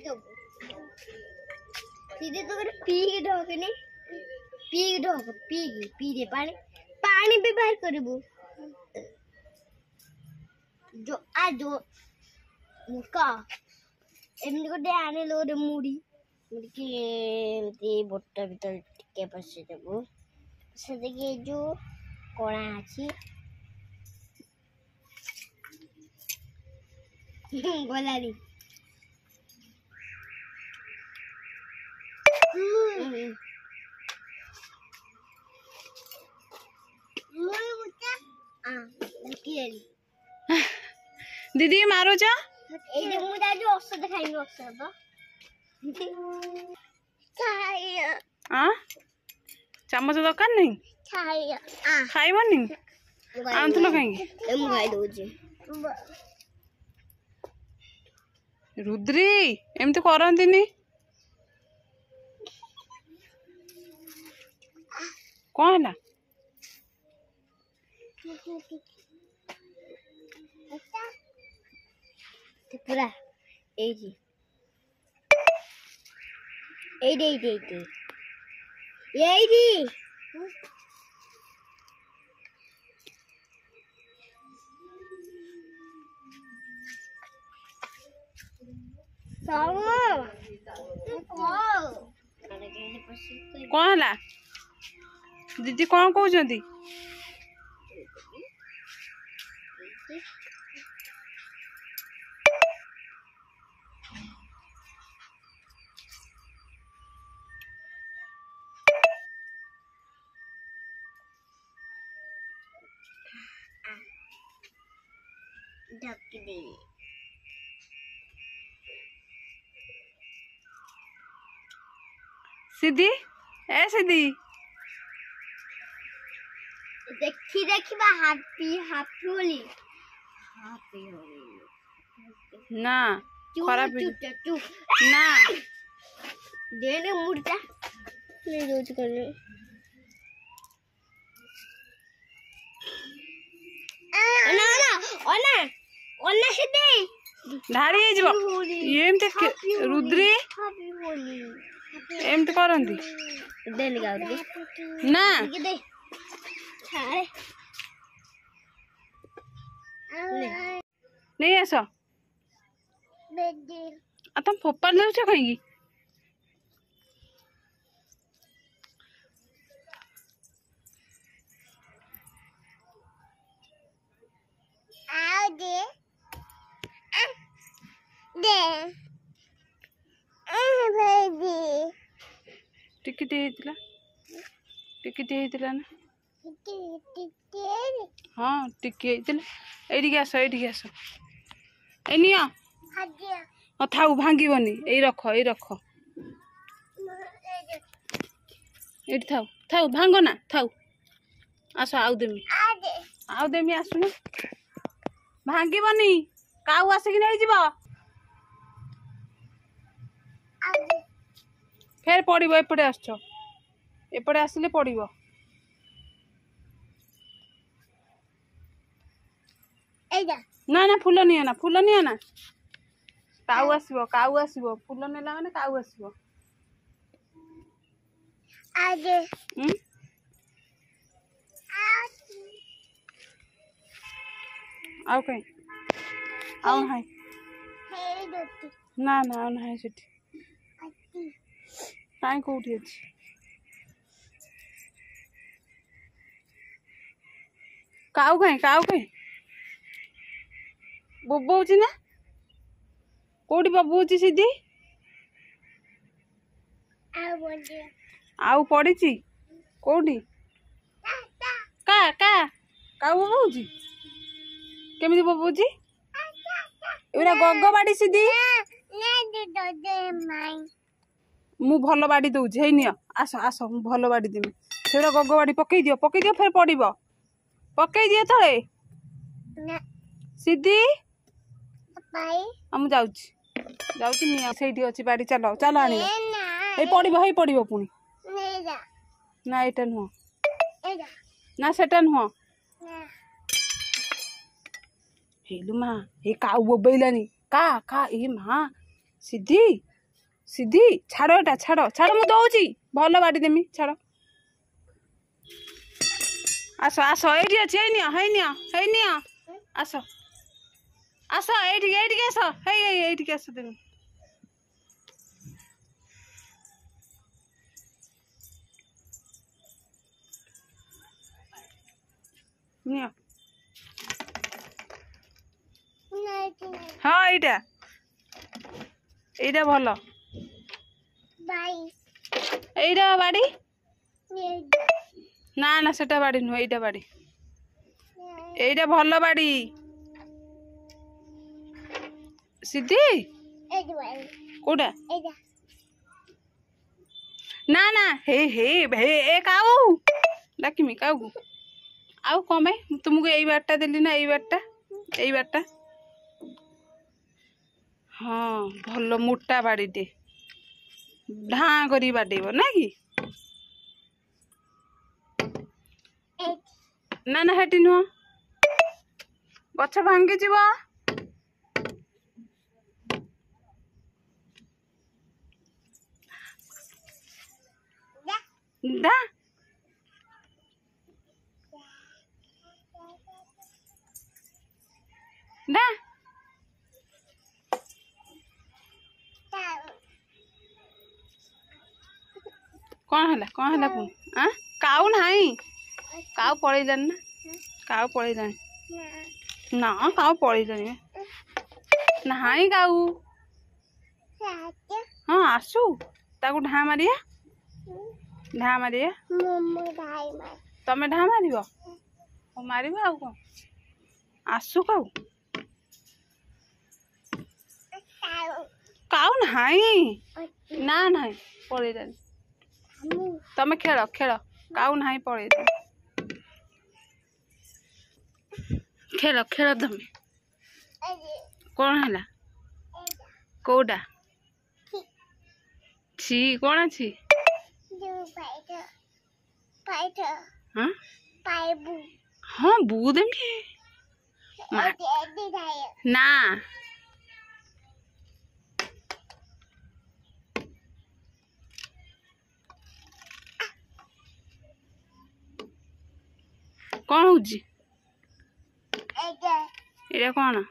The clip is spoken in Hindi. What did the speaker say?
तो सीधे तो कर पी के ढोकने पी के ढोक पी दे पानी भी बाहर करबो जो आ जो मुका एमनी को आने लो रे मुड़ी के एमती बोटा भीतर टिके पसे देबो से देखिए जो कोणा अछि बोलाली दीदी मारो जा औषध खाएंगे औषध चमच दरकार नहीं खाइबनी आंतुल कहीं रुद्री एमती करंतीनी कौन है पूरा एजी कौन है दीदी कौन कहते सीधी ए सीधी देखी हापी होली ना खराब ना देने मुर्गा ले रोज कर ओना सीधे ढाड़ी जीव एमते रुद्री एमते करंती देन गाउदी ना दे छाड़े नहीं आस तुम फोपाड़ दे कहीं टिके ना हाँ टिके आस एनिया थाऊ भांगीबनी ए रख ये थाऊ थाऊ भांग ना थाऊ आस आउ देमी आसुना भांगीबनी काऊ आसिक नहीं जीव फेर पड़ो एपटे आस एपटे आसिले पड़ो ना ना फूल नहीं आना काऊ आसो फूल नेला माने काऊ आसो आउ कहीं आउ हाय ना ना आउ हाय सेठी काई कोठी अछि काऊ कहीं बोबौची ना कोठी बोबौची सीधी आउ पड़ी कोठी का काऊ बोबौची केमिति बोबौची एरा गग बाड़ी सीधी मु भल बाड़ी दउची हे नियो आस मु भल बाड़ी देमी सेरा गग बाड़ी पकई दियो फेर पड़िबो पकई दियो थळे सीधी हम जाउची निया सेठी अछि बाड़ी चलो आनी हे पड़िबो पुनी ना एटा नुह ना सेटा नुह हेलु माँ हे काऊ बोबैलानी का ए माँ सीधी ସିଧି ଛାଡ଼ ଏଟା ଛାଡ଼ ଛାଡ଼ ମୁଁ ଦଉଛି ଭଲ ବାଡ଼ି ଦେମି ଛାଡ଼ ଆସ ଆସ ଏଇଠି ଅଛି ହେଇ ନିଅ ଆସ ଆସ ଏଇଠିକି ଆସ ଏଇଠିକି ଆସ ଦେମି ନିଅ ହଁ ଏଇଟା ଭଲ এইটা বাড়ি না না সেটা বাড়ি নয় এইটা বাড়ি এইটা ভালো বাড়ি সিদ্ধি কোটা না না হে হে হে এ কাউ ডাকিমি কাউକୁ ଆଉ କଣ ପାଇଁ ତୁମକୁ ଏଇ ବାରଟା ଦେଲି ନା ଏଇ ବାରଟା ହଁ ଭଲ ମୋଟା ବାଡ଼ିଟେ ଢାଁ କରି ବାଡେଇବ ନା କି ନା ନା ହେଟି ନୁହଁ ଗଛ ଭାଙ୍ଗିଯିବ ଦା ଦା କଣ ହେଲା ପୁଣି ଆଁ କାଉ ନାହିଁ କାଉ ପଳେଇଲାଣି ନା କାଉ ପଳେଇଲାଣି ନା କାଉ ପଳେଇଲାଣି ନାହିଁ କାଉ ହଁ ଆସୁ ତାକୁ ଢାଁ ମାରିବା ତମେ ଢାଁ ମାରିବ ମାରିବ ଆଉ କଣ ଆସୁ କାଉ କାଉ ନାହିଁ ନା ନାହିଁ ପଳେଇଲାଣି ତମେ ଖେଳ କାଉ ନାହିଁ ପଳେଇଲାଣି ଖେଳ ତମେ କଣ ହେଲା କୋଉଟା ଛି କଣ ଅଛି ହଁ ବୁ ଦେମି ନା କଣ ହଉଛି ଏଇଟା କଣ